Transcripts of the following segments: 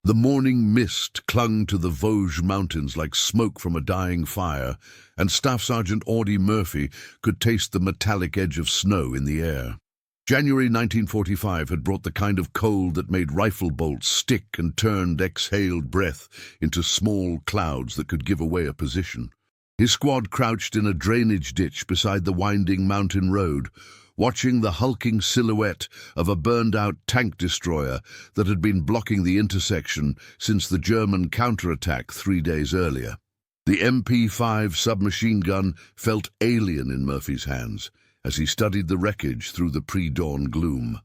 The morning mist clung to the Vosges mountains like smoke from a dying fire, and Staff Sergeant Audie Murphy could taste the metallic edge of snow in the air. January 1945 had brought the kind of cold that made rifle bolts stick and turned exhaled breath into small clouds that could give away a position. His squad crouched in a drainage ditch beside the winding mountain road, watching the hulking silhouette of a burned-out tank destroyer that had been blocking the intersection since the German counterattack 3 days earlier. The MP5 submachine gun felt alien in Murphy's hands as he studied the wreckage through the pre-dawn gloom.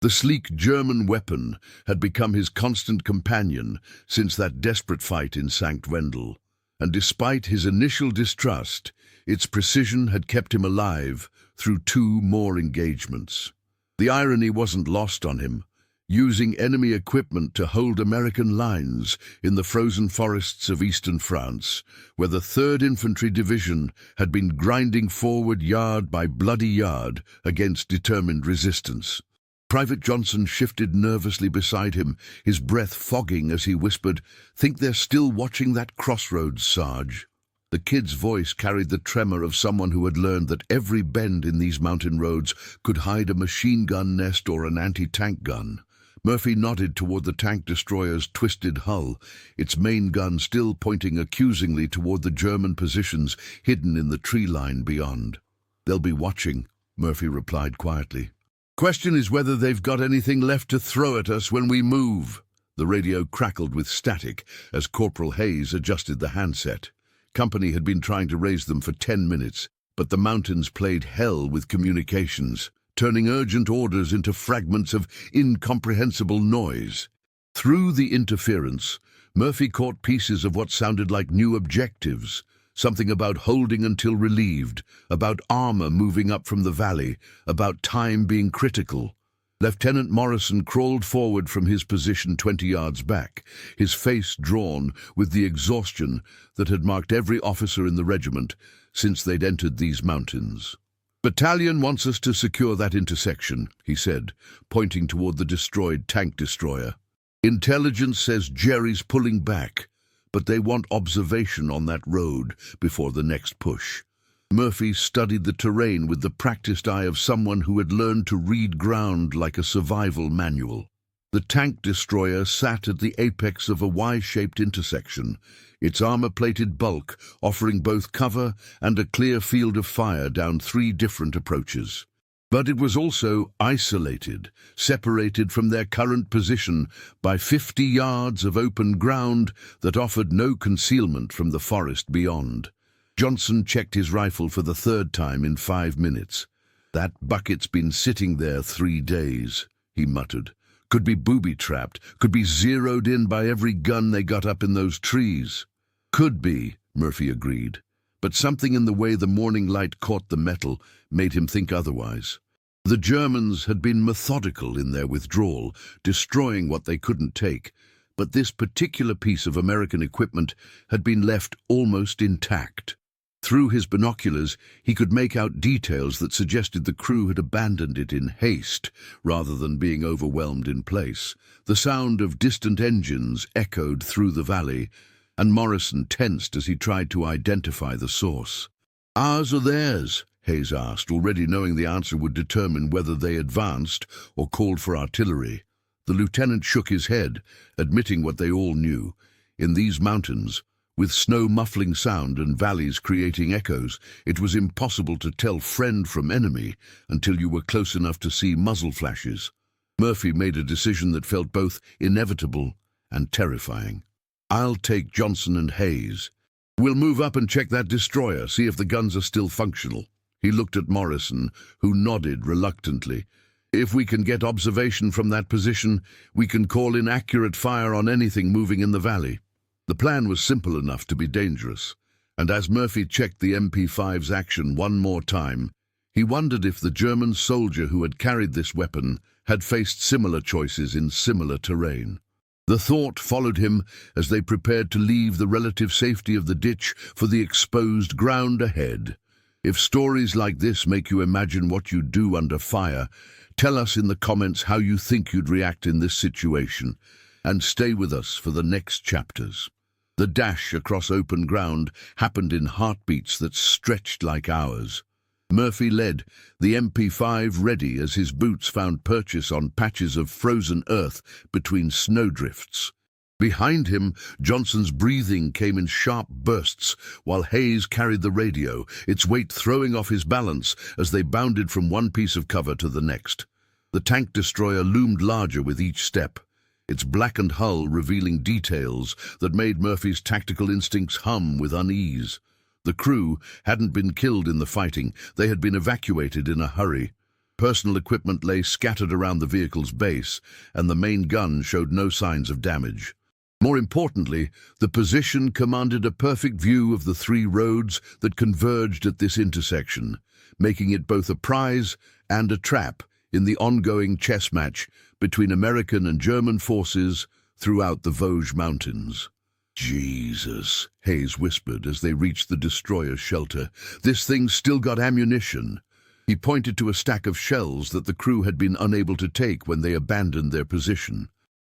The sleek German weapon had become his constant companion since that desperate fight in St. Wendel, and despite his initial distrust, its precision had kept him alive through 2 more engagements. The irony wasn't lost on him. Using enemy equipment to hold American lines in the frozen forests of eastern France, where the 3rd Infantry Division had been grinding forward yard by bloody yard against determined resistance. Private Johnson shifted nervously beside him, his breath fogging as he whispered, "Think they're still watching that crossroads, Sarge." The kid's voice carried the tremor of someone who had learned that every bend in these mountain roads could hide a machine gun nest or an anti-tank gun. Murphy nodded toward the tank destroyer's twisted hull, its main gun still pointing accusingly toward the German positions hidden in the tree line beyond. "They'll be watching," Murphy replied quietly. "Question is whether they've got anything left to throw at us when we move." The radio crackled with static as Corporal Hayes adjusted the handset. Company had been trying to raise them for 10 minutes, but the mountains played hell with communications, turning urgent orders into fragments of incomprehensible noise. Through the interference, Murphy caught pieces of what sounded like new objectives, something about holding until relieved, about armor moving up from the valley, about time being critical. Lieutenant Morrison crawled forward from his position 20 yards back, his face drawn with the exhaustion that had marked every officer in the regiment since they'd entered these mountains. "Battalion wants us to secure that intersection," he said, pointing toward the destroyed tank destroyer. "Intelligence says Jerry's pulling back, but they want observation on that road before the next push." Murphy studied the terrain with the practiced eye of someone who had learned to read ground like a survival manual. The tank destroyer sat at the apex of a Y-shaped intersection, its armor-plated bulk offering both cover and a clear field of fire down 3 different approaches. But it was also isolated, separated from their current position by 50 yards of open ground that offered no concealment from the forest beyond. Johnson checked his rifle for the 3rd time in 5 minutes. "That bucket's been sitting there 3 days, he muttered. "Could be booby-trapped, could be zeroed in by every gun they got up in those trees." "Could be," Murphy agreed, but something in the way the morning light caught the metal made him think otherwise. The Germans had been methodical in their withdrawal, destroying what they couldn't take, but this particular piece of American equipment had been left almost intact. Through his binoculars, he could make out details that suggested the crew had abandoned it in haste, rather than being overwhelmed in place. The sound of distant engines echoed through the valley, and Morrison tensed as he tried to identify the source. "Ours or theirs?" Hayes asked, already knowing the answer would determine whether they advanced or called for artillery. The lieutenant shook his head, admitting what they all knew. In these mountains, with snow muffling sound and valleys creating echoes, it was impossible to tell friend from enemy until you were close enough to see muzzle flashes. Murphy made a decision that felt both inevitable and terrifying. "I'll take Johnson and Hayes. We'll move up and check that destroyer, see if the guns are still functional." He looked at Morrison, who nodded reluctantly. "If we can get observation from that position, we can call in accurate fire on anything moving in the valley." The plan was simple enough to be dangerous, and as Murphy checked the MP5's action one more time, he wondered if the German soldier who had carried this weapon had faced similar choices in similar terrain. The thought followed him as they prepared to leave the relative safety of the ditch for the exposed ground ahead. If stories like this make you imagine what you'd do under fire, tell us in the comments how you think you'd react in this situation. and stay with us for the next chapters. The dash across open ground happened in heartbeats that stretched like hours. Murphy led, the MP5 ready as his boots found purchase on patches of frozen earth between snowdrifts. Behind him, Johnson's breathing came in sharp bursts, while Hayes carried the radio, its weight throwing off his balance as they bounded from one piece of cover to the next. The tank destroyer loomed larger with each step, its blackened hull revealing details that made Murphy's tactical instincts hum with unease. The crew hadn't been killed in the fighting, they had been evacuated in a hurry. Personal equipment lay scattered around the vehicle's base, and the main gun showed no signs of damage. More importantly, the position commanded a perfect view of the three roads that converged at this intersection, making it both a prize and a trap in the ongoing chess match between American and German forces throughout the Vosges Mountains. "Jesus," Hayes whispered as they reached the destroyer's shelter. "This thing's still got ammunition." He pointed to a stack of shells that the crew had been unable to take when they abandoned their position.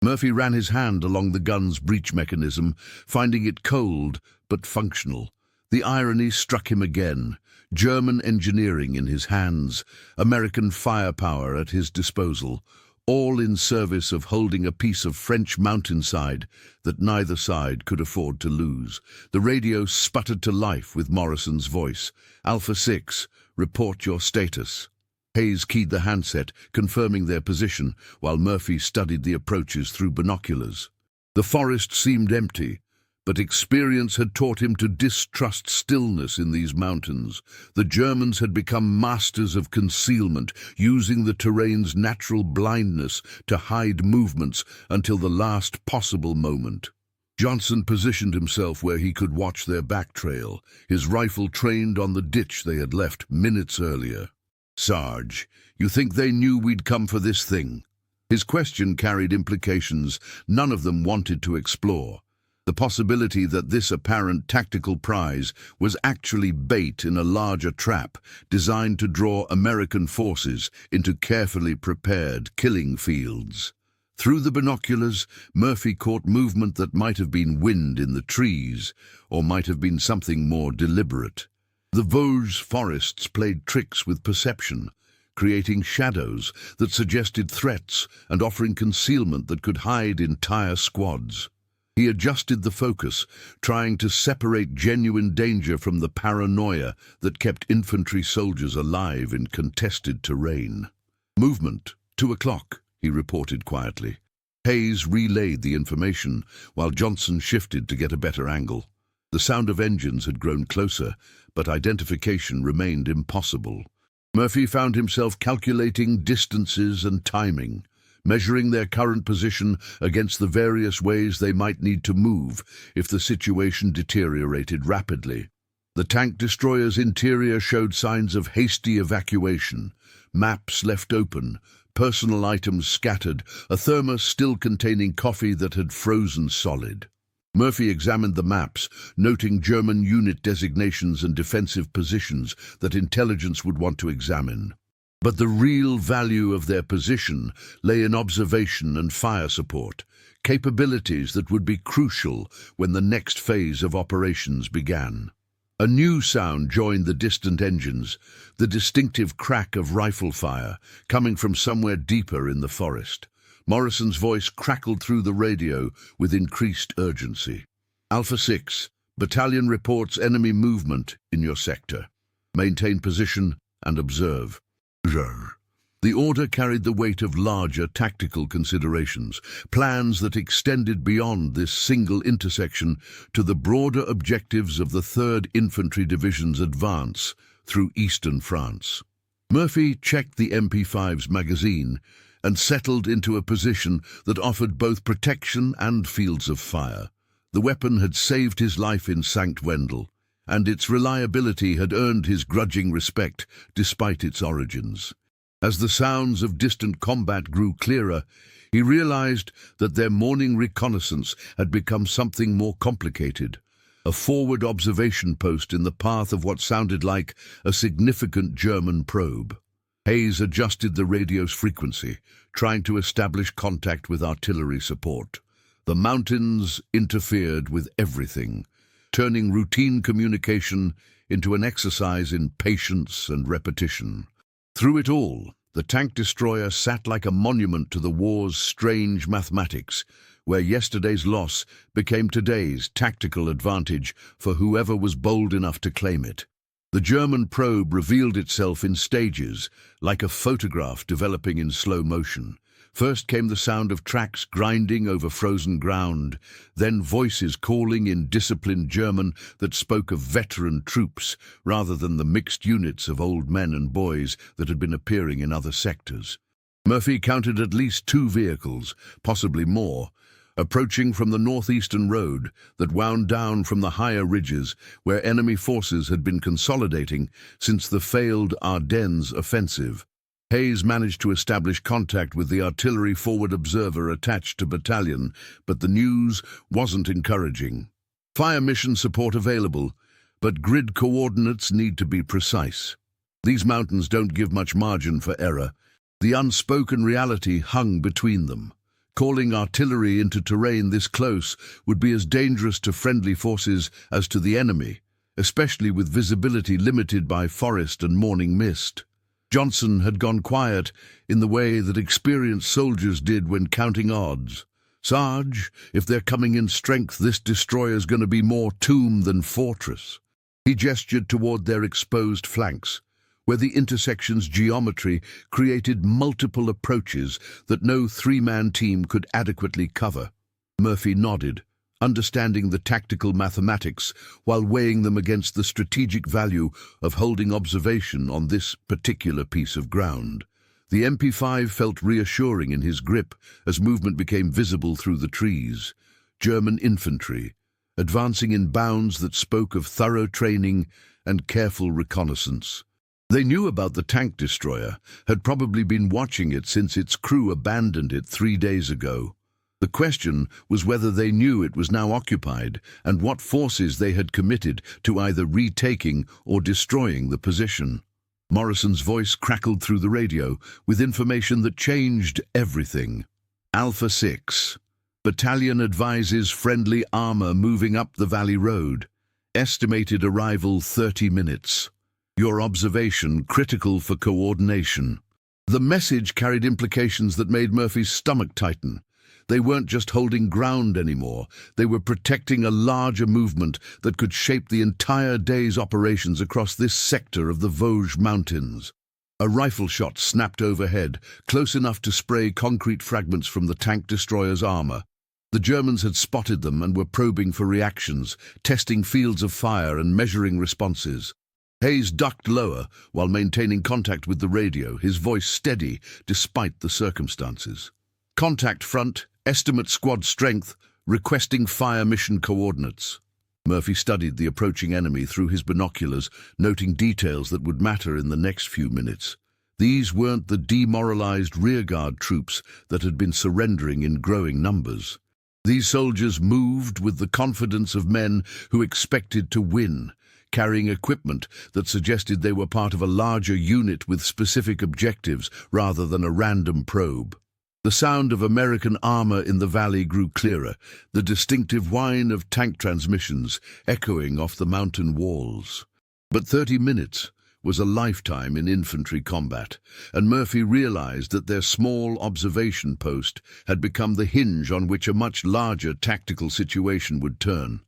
Murphy ran his hand along the gun's breech mechanism, finding it cold but functional. The irony struck him again. German engineering in his hands, American firepower at his disposal, all in service of holding a piece of French mountainside that neither side could afford to lose. The radio sputtered to life with Morrison's voice. "Alpha 6, report your status." Hayes keyed the handset, confirming their position, while Murphy studied the approaches through binoculars. The forest seemed empty, but experience had taught him to distrust stillness in these mountains. The Germans had become masters of concealment, using the terrain's natural blindness to hide movements until the last possible moment. Johnson positioned himself where he could watch their back trail, his rifle trained on the ditch they had left minutes earlier. "Sarge, you think they knew we'd come for this thing?" His question carried implications none of them wanted to explore. The possibility that this apparent tactical prize was actually bait in a larger trap designed to draw American forces into carefully prepared killing fields. Through the binoculars, Murphy caught movement that might have been wind in the trees, or might have been something more deliberate. The Vosges forests played tricks with perception, creating shadows that suggested threats and offering concealment that could hide entire squads. He adjusted the focus, trying to separate genuine danger from the paranoia that kept infantry soldiers alive in contested terrain. "Movement, 2 o'clock, he reported quietly. Hayes relayed the information, while Johnson shifted to get a better angle. The sound of engines had grown closer, but identification remained impossible. Murphy found himself calculating distances and timing, measuring their current position against the various ways they might need to move if the situation deteriorated rapidly. The tank destroyer's interior showed signs of hasty evacuation, maps left open, personal items scattered, a thermos still containing coffee that had frozen solid. Murphy examined the maps, noting German unit designations and defensive positions that intelligence would want to examine. But the real value of their position lay in observation and fire support, capabilities that would be crucial when the next phase of operations began. A new sound joined the distant engines, the distinctive crack of rifle fire, coming from somewhere deeper in the forest. Morrison's voice crackled through the radio with increased urgency. "Alpha 6, battalion reports enemy movement in your sector. Maintain position and observe." The order carried the weight of larger tactical considerations, plans that extended beyond this single intersection to the broader objectives of the 3rd Infantry Division's advance through eastern France. Murphy checked the MP5's magazine and settled into a position that offered both protection and fields of fire. The weapon had saved his life in Sankt Wendel, and its reliability had earned his grudging respect despite its origins. As the sounds of distant combat grew clearer, he realized that their morning reconnaissance had become something more complicated, a forward observation post in the path of what sounded like a significant German probe. Hayes adjusted the radio's frequency, trying to establish contact with artillery support. The mountains interfered with everything, turning routine communication into an exercise in patience and repetition. Through it all, the tank destroyer sat like a monument to the war's strange mathematics, where yesterday's loss became today's tactical advantage for whoever was bold enough to claim it. The German probe revealed itself in stages, like a photograph developing in slow motion. First came the sound of tracks grinding over frozen ground, then voices calling in disciplined German that spoke of veteran troops rather than the mixed units of old men and boys that had been appearing in other sectors. Murphy counted at least 2 vehicles, possibly more, approaching from the northeastern road that wound down from the higher ridges where enemy forces had been consolidating since the failed Ardennes offensive. Hayes managed to establish contact with the artillery forward observer attached to battalion, but the news wasn't encouraging. Fire mission support available, but grid coordinates need to be precise. These mountains don't give much margin for error. The unspoken reality hung between them. Calling artillery into terrain this close would be as dangerous to friendly forces as to the enemy, especially with visibility limited by forest and morning mist. Johnson had gone quiet in the way that experienced soldiers did when counting odds. "Sarge, if they're coming in strength, this destroyer's going to be more tomb than fortress." He gestured toward their exposed flanks, where the intersection's geometry created multiple approaches that no 3-man team could adequately cover. Murphy nodded, understanding the tactical mathematics while weighing them against the strategic value of holding observation on this particular piece of ground. The MP5 felt reassuring in his grip as movement became visible through the trees. German infantry, advancing in bounds that spoke of thorough training and careful reconnaissance. They knew about the tank destroyer, had probably been watching it since its crew abandoned it 3 days ago. The question was whether they knew it was now occupied and what forces they had committed to either retaking or destroying the position. Morrison's voice crackled through the radio with information that changed everything. Alpha 6. Battalion advises friendly armor moving up the valley road. Estimated arrival 30 minutes. Your observation critical for coordination. The message carried implications that made Murphy's stomach tighten. They weren't just holding ground anymore. They were protecting a larger movement that could shape the entire day's operations across this sector of the Vosges Mountains. A rifle shot snapped overhead, close enough to spray concrete fragments from the tank destroyer's armor. The Germans had spotted them and were probing for reactions, testing fields of fire and measuring responses. Hayes ducked lower while maintaining contact with the radio, his voice steady despite the circumstances. "Contact front, estimate squad strength, requesting fire mission coordinates." Murphy studied the approaching enemy through his binoculars, noting details that would matter in the next few minutes. These weren't the demoralized rearguard troops that had been surrendering in growing numbers. These soldiers moved with the confidence of men who expected to win, carrying equipment that suggested they were part of a larger unit with specific objectives rather than a random probe. The sound of American armor in the valley grew clearer, the distinctive whine of tank transmissions echoing off the mountain walls. But 30 minutes was a lifetime in infantry combat, and Murphy realized that their small observation post had become the hinge on which a much larger tactical situation would turn.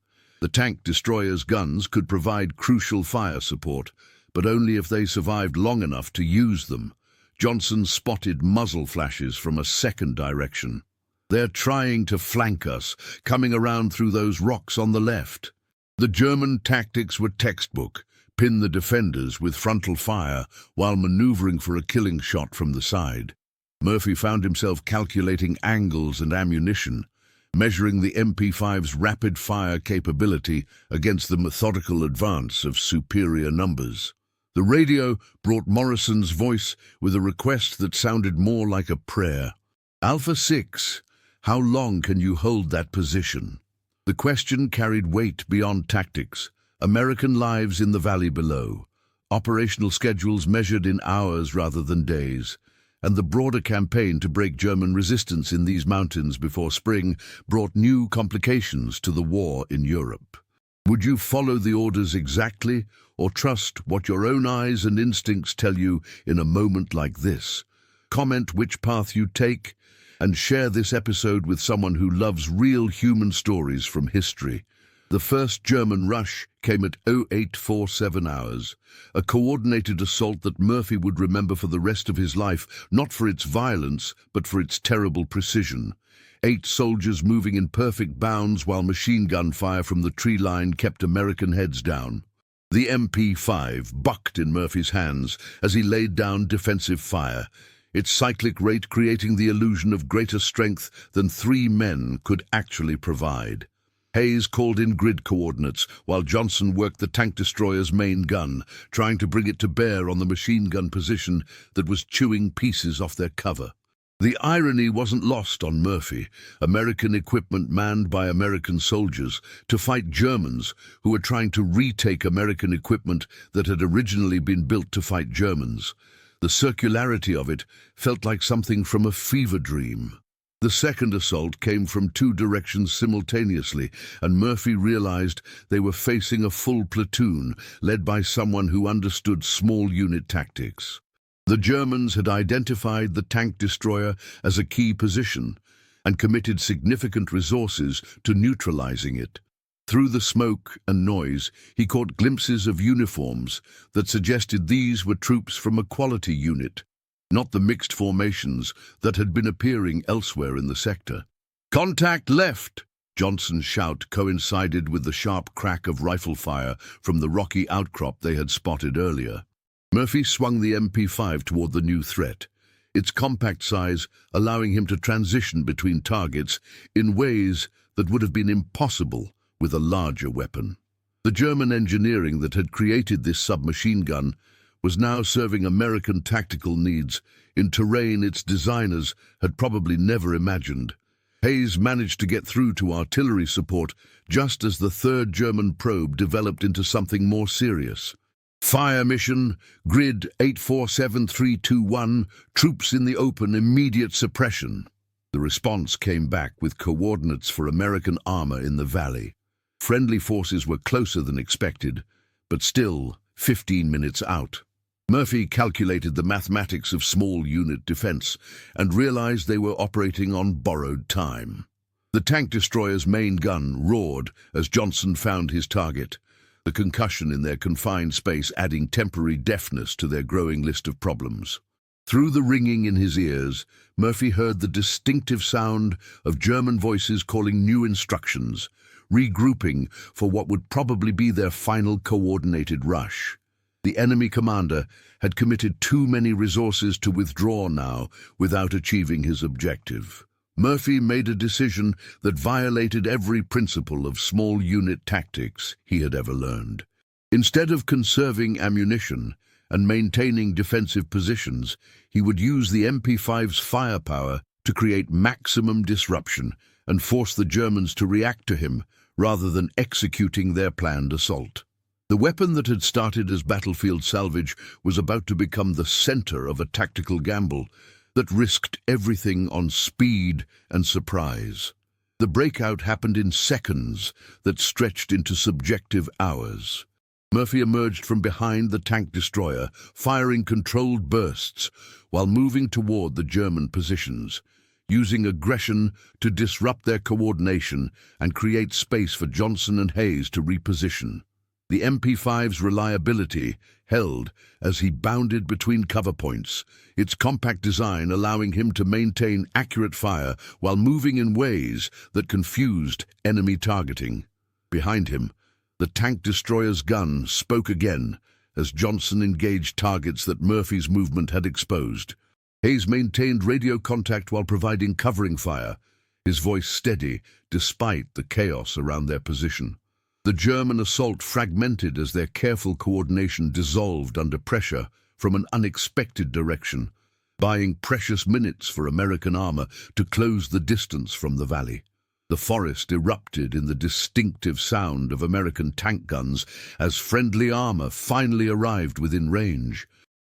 The tank destroyer's guns could provide crucial fire support, but only if they survived long enough to use them. Johnson spotted muzzle flashes from a second direction. "They're trying to flank us, coming around through those rocks on the left." The German tactics were textbook: pin the defenders with frontal fire while maneuvering for a killing shot from the side. Murphy found himself calculating angles and ammunition, measuring the MP5's rapid fire capability against the methodical advance of superior numbers. The radio brought Morrison's voice with a request that sounded more like a prayer. "Alpha 6, how long can you hold that position?" The question carried weight beyond tactics. American lives in the valley below. Operational schedules measured in hours rather than days. and the broader campaign to break German resistance in these mountains before spring brought new complications to the war in Europe. Would you follow the orders exactly, or trust what your own eyes and instincts tell you in a moment like this? Comment which path you take, and share this episode with someone who loves real human stories from history. The first German rush came at 0847 hours, a coordinated assault that Murphy would remember for the rest of his life, not for its violence, but for its terrible precision. 8 soldiers moving in perfect bounds while machine gun fire from the tree line kept American heads down. The MP5 bucked in Murphy's hands as he laid down defensive fire, its cyclic rate creating the illusion of greater strength than 3 men could actually provide. Hayes called in grid coordinates, while Johnson worked the tank destroyer's main gun, trying to bring it to bear on the machine gun position that was chewing pieces off their cover. The irony wasn't lost on Murphy, American equipment manned by American soldiers, to fight Germans who were trying to retake American equipment that had originally been built to fight Germans. The circularity of it felt like something from a fever dream. The second assault came from 2 directions simultaneously, and Murphy realized they were facing a full platoon, led by someone who understood small unit tactics. The Germans had identified the tank destroyer as a key position and committed significant resources to neutralizing it. Through the smoke and noise, he caught glimpses of uniforms that suggested these were troops from a quality unit, not the mixed formations that had been appearing elsewhere in the sector. "Contact left!" Johnson's shout coincided with the sharp crack of rifle fire from the rocky outcrop they had spotted earlier. Murphy swung the MP5 toward the new threat, its compact size allowing him to transition between targets in ways that would have been impossible with a larger weapon. The German engineering that had created this submachine gun was now serving American tactical needs in terrain its designers had probably never imagined. Hayes managed to get through to artillery support just as the 3rd German probe developed into something more serious. "Fire mission, grid 847321, troops in the open, immediate suppression." The response came back with coordinates for American armor in the valley. Friendly forces were closer than expected, but still 15 minutes out. Murphy calculated the mathematics of small unit defense and realized they were operating on borrowed time. The tank destroyer's main gun roared as Johnson found his target, the concussion in their confined space adding temporary deafness to their growing list of problems. Through the ringing in his ears, Murphy heard the distinctive sound of German voices calling new instructions, regrouping for what would probably be their final coordinated rush. The enemy commander had committed too many resources to withdraw now without achieving his objective. Murphy made a decision that violated every principle of small unit tactics he had ever learned. Instead of conserving ammunition and maintaining defensive positions, he would use the MP5's firepower to create maximum disruption and force the Germans to react to him rather than executing their planned assault. The weapon that had started as battlefield salvage was about to become the center of a tactical gamble that risked everything on speed and surprise. The breakout happened in seconds that stretched into subjective hours. Murphy emerged from behind the tank destroyer, firing controlled bursts while moving toward the German positions, using aggression to disrupt their coordination and create space for Johnson and Hayes to reposition. The MP5's reliability held as he bounded between cover points, its compact design allowing him to maintain accurate fire while moving in ways that confused enemy targeting. Behind him, the tank destroyer's gun spoke again as Johnson engaged targets that Murphy's movement had exposed. Hayes maintained radio contact while providing covering fire, his voice steady despite the chaos around their position. The German assault fragmented as their careful coordination dissolved under pressure from an unexpected direction, buying precious minutes for American armor to close the distance from the valley. The forest erupted in the distinctive sound of American tank guns as friendly armor finally arrived within range.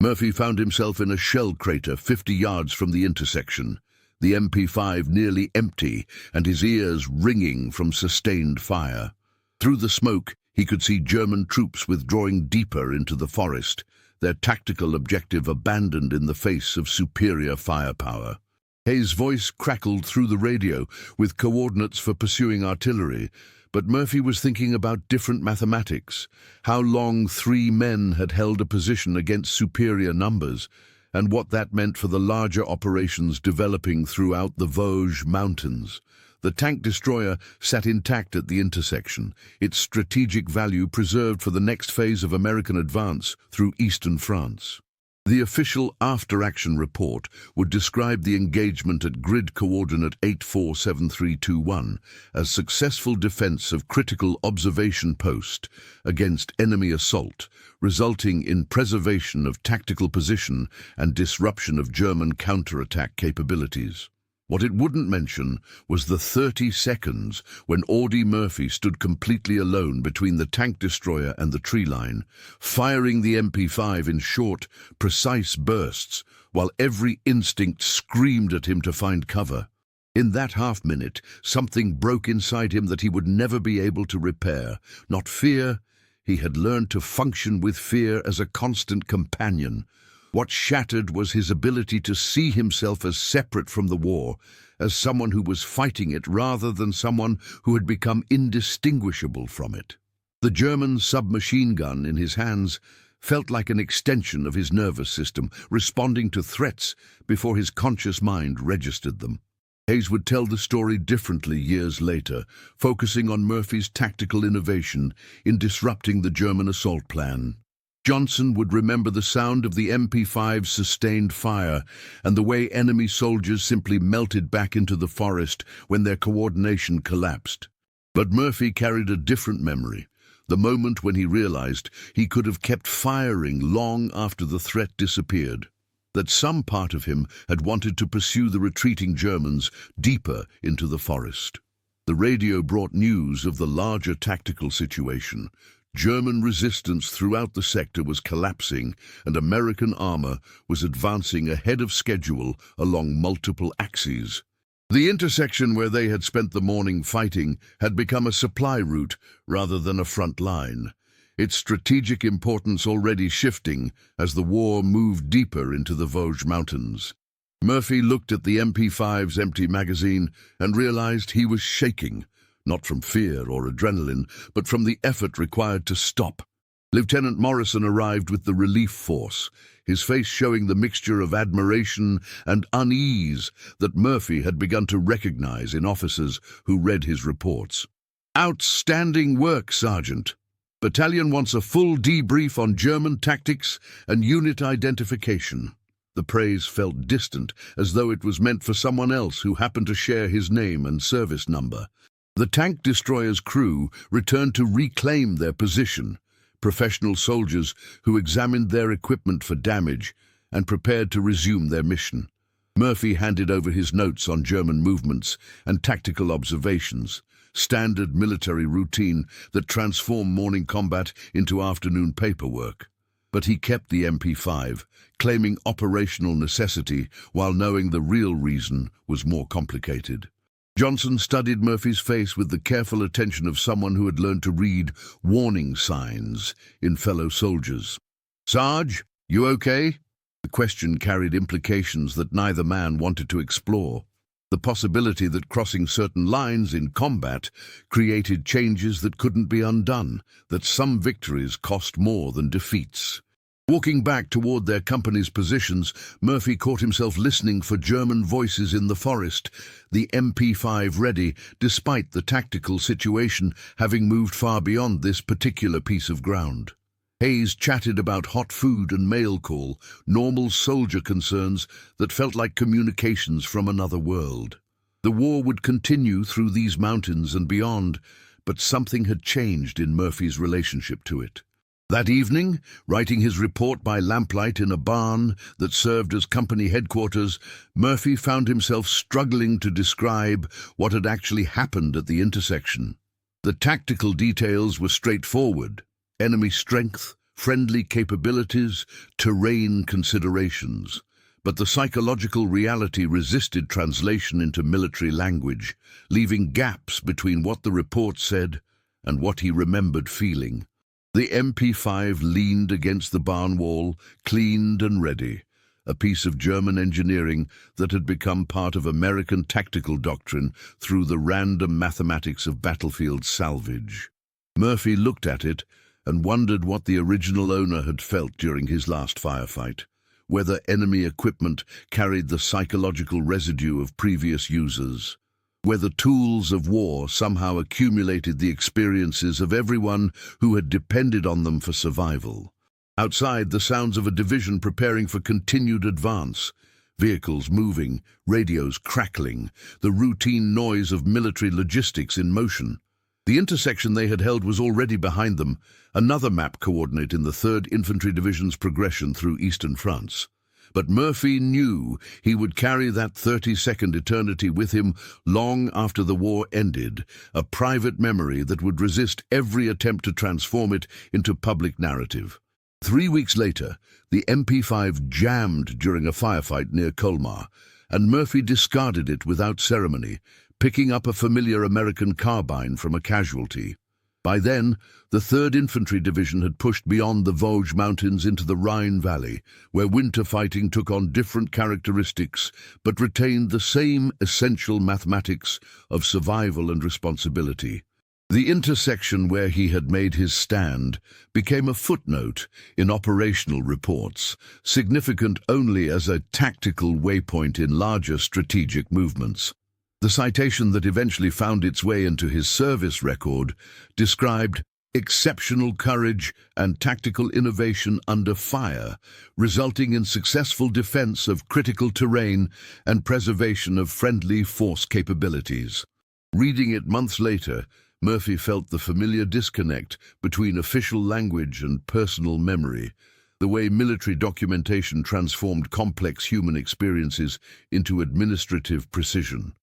Murphy found himself in a shell crater 50 yards from the intersection, the MP5 nearly empty and his ears ringing from sustained fire. Through the smoke, he could see German troops withdrawing deeper into the forest, their tactical objective abandoned in the face of superior firepower. Hayes' voice crackled through the radio with coordinates for pursuing artillery, but Murphy was thinking about different mathematics, how long 3 men had held a position against superior numbers, and what that meant for the larger operations developing throughout the Vosges Mountains. The tank destroyer sat intact at the intersection, its strategic value preserved for the next phase of American advance through eastern France. The official after-action report would describe the engagement at grid coordinate 847321 as successful defense of critical observation post against enemy assault, resulting in preservation of tactical position and disruption of German counterattack capabilities. What it wouldn't mention was the 30 seconds when Audie Murphy stood completely alone between the tank destroyer and the tree line, firing the MP5 in short, precise bursts, while every instinct screamed at him to find cover. In that half-minute, something broke inside him that he would never be able to repair. Not fear. He had learned to function with fear as a constant companion. What shattered was his ability to see himself as separate from the war, as someone who was fighting it rather than someone who had become indistinguishable from it. The German submachine gun in his hands felt like an extension of his nervous system, responding to threats before his conscious mind registered them. Hayes would tell the story differently years later, focusing on Murphy's tactical innovation in disrupting the German assault plan. Johnson would remember the sound of the MP5's sustained fire and the way enemy soldiers simply melted back into the forest when their coordination collapsed. But Murphy carried a different memory, the moment when he realized he could have kept firing long after the threat disappeared, that some part of him had wanted to pursue the retreating Germans deeper into the forest. The radio brought news of the larger tactical situation. German resistance throughout the sector was collapsing, and American armor was advancing ahead of schedule along multiple axes. The intersection where they had spent the morning fighting had become a supply route rather than a front line, its strategic importance already shifting as the war moved deeper into the Vosges Mountains. Murphy looked at the MP5's empty magazine and realized he was shaking. Not from fear or adrenaline, but from the effort required to stop. Lieutenant Morrison arrived with the relief force, his face showing the mixture of admiration and unease that Murphy had begun to recognize in officers who read his reports. "Outstanding work, Sergeant. Battalion wants a full debrief on German tactics and unit identification." The praise felt distant, as though it was meant for someone else who happened to share his name and service number. The tank destroyer's crew returned to reclaim their position, professional soldiers who examined their equipment for damage and prepared to resume their mission. Murphy handed over his notes on German movements and tactical observations, standard military routine that transformed morning combat into afternoon paperwork. But he kept the MP5, claiming operational necessity while knowing the real reason was more complicated. Johnson studied Murphy's face with the careful attention of someone who had learned to read warning signs in fellow soldiers. "Sarge, you okay?" The question carried implications that neither man wanted to explore. The possibility that crossing certain lines in combat created changes that couldn't be undone, that some victories cost more than defeats. Walking back toward their company's positions, Murphy caught himself listening for German voices in the forest, the MP5 ready, despite the tactical situation having moved far beyond this particular piece of ground. Hayes chatted about hot food and mail call, normal soldier concerns that felt like communications from another world. The war would continue through these mountains and beyond, but something had changed in Murphy's relationship to it. That evening, writing his report by lamplight in a barn that served as company headquarters, Murphy found himself struggling to describe what had actually happened at the intersection. The tactical details were straightforward: enemy strength, friendly capabilities, terrain considerations. But the psychological reality resisted translation into military language, leaving gaps between what the report said and what he remembered feeling. The MP5 leaned against the barn wall, cleaned and ready, a piece of German engineering that had become part of American tactical doctrine through the random mathematics of battlefield salvage. Murphy looked at it and wondered what the original owner had felt during his last firefight, whether enemy equipment carried the psychological residue of previous users, whether tools of war somehow accumulated the experiences of everyone who had depended on them for survival. Outside, the sounds of a division preparing for continued advance, vehicles moving, radios crackling, the routine noise of military logistics in motion. The intersection they had held was already behind them, another map coordinate in the 3rd Infantry Division's progression through eastern France. But Murphy knew he would carry that 30-second eternity with him long after the war ended, a private memory that would resist every attempt to transform it into public narrative. 3 weeks later, the MP5 jammed during a firefight near Colmar, and Murphy discarded it without ceremony, picking up a familiar American carbine from a casualty. By then, the 3rd Infantry Division had pushed beyond the Vosges Mountains into the Rhine Valley, where winter fighting took on different characteristics but retained the same essential mathematics of survival and responsibility. The intersection where he had made his stand became a footnote in operational reports, significant only as a tactical waypoint in larger strategic movements. The citation that eventually found its way into his service record described exceptional courage and tactical innovation under fire, resulting in successful defense of critical terrain and preservation of friendly force capabilities. Reading it months later, Murphy felt the familiar disconnect between official language and personal memory, the way military documentation transformed complex human experiences into administrative precision.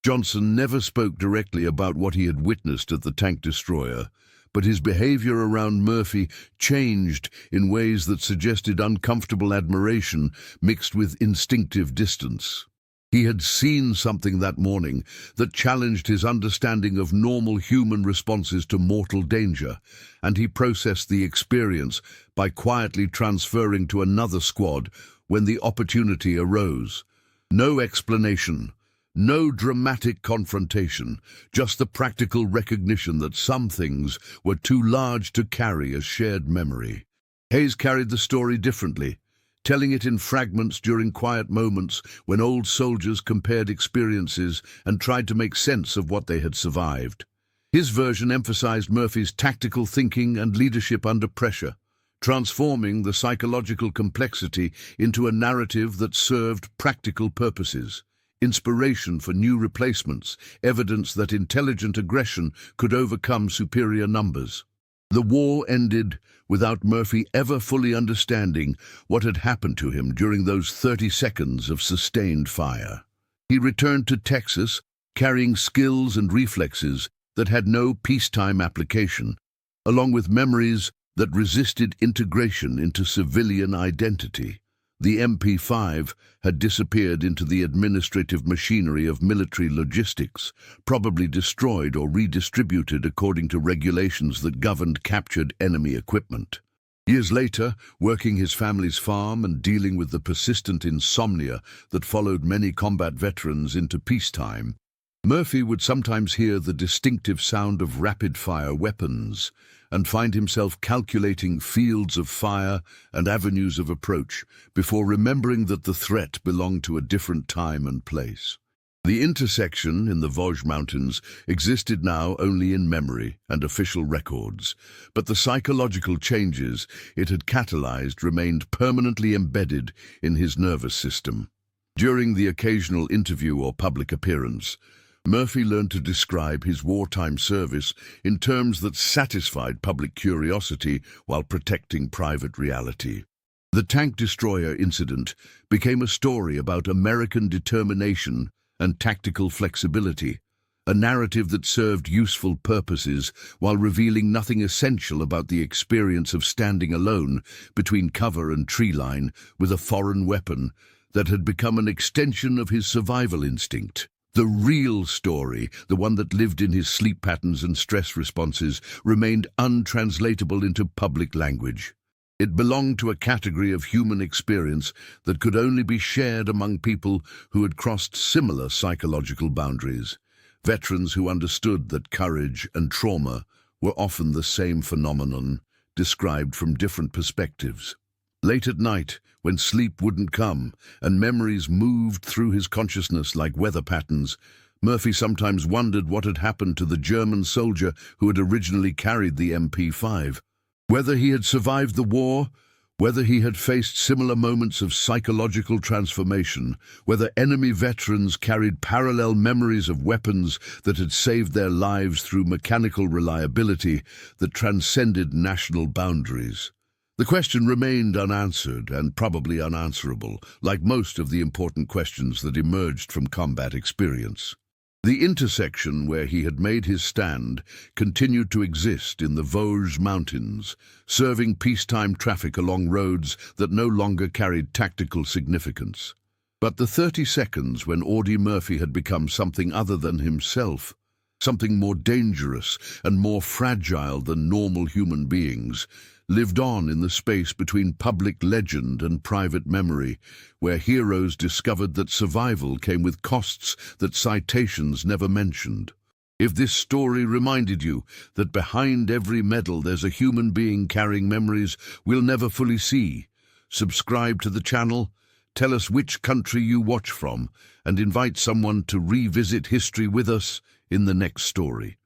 Johnson never spoke directly about what he had witnessed at the tank destroyer, but his behavior around Murphy changed in ways that suggested uncomfortable admiration mixed with instinctive distance. He had seen something that morning that challenged his understanding of normal human responses to mortal danger, and he processed the experience by quietly transferring to another squad when the opportunity arose. No explanation. No dramatic confrontation, just the practical recognition that some things were too large to carry as shared memory. Hayes carried the story differently, telling it in fragments during quiet moments when old soldiers compared experiences and tried to make sense of what they had survived. His version emphasized Murphy's tactical thinking and leadership under pressure, transforming the psychological complexity into a narrative that served practical purposes. Inspiration for new replacements, evidence that intelligent aggression could overcome superior numbers. The war ended without Murphy ever fully understanding what had happened to him during those 30 seconds of sustained fire. He returned to Texas, carrying skills and reflexes that had no peacetime application, along with memories that resisted integration into civilian identity. The MP5 had disappeared into the administrative machinery of military logistics, probably destroyed or redistributed according to regulations that governed captured enemy equipment. Years later, working his family's farm and dealing with the persistent insomnia that followed many combat veterans into peacetime, Murphy would sometimes hear the distinctive sound of rapid-fire weapons and find himself calculating fields of fire and avenues of approach before remembering that the threat belonged to a different time and place. The intersection in the Vosges Mountains existed now only in memory and official records, but the psychological changes it had catalyzed remained permanently embedded in his nervous system. During the occasional interview or public appearance, Murphy learned to describe his wartime service in terms that satisfied public curiosity while protecting private reality. The tank destroyer incident became a story about American determination and tactical flexibility, a narrative that served useful purposes while revealing nothing essential about the experience of standing alone between cover and tree line with a foreign weapon that had become an extension of his survival instinct. The real story, the one that lived in his sleep patterns and stress responses, remained untranslatable into public language. It belonged to a category of human experience that could only be shared among people who had crossed similar psychological boundaries. Veterans who understood that courage and trauma were often the same phenomenon, described from different perspectives. Late at night, when sleep wouldn't come and memories moved through his consciousness like weather patterns, Murphy sometimes wondered what had happened to the German soldier who had originally carried the MP5. Whether he had survived the war, whether he had faced similar moments of psychological transformation, whether enemy veterans carried parallel memories of weapons that had saved their lives through mechanical reliability that transcended national boundaries. The question remained unanswered and probably unanswerable, like most of the important questions that emerged from combat experience. The intersection where he had made his stand continued to exist in the Vosges Mountains, serving peacetime traffic along roads that no longer carried tactical significance. But the 30 seconds when Audie Murphy had become something other than himself, something more dangerous and more fragile than normal human beings, lived on in the space between public legend and private memory, where heroes discovered that survival came with costs that citations never mentioned. If this story reminded you that behind every medal there's a human being carrying memories we'll never fully see, subscribe to the channel, tell us which country you watch from, and invite someone to revisit history with us in the next story.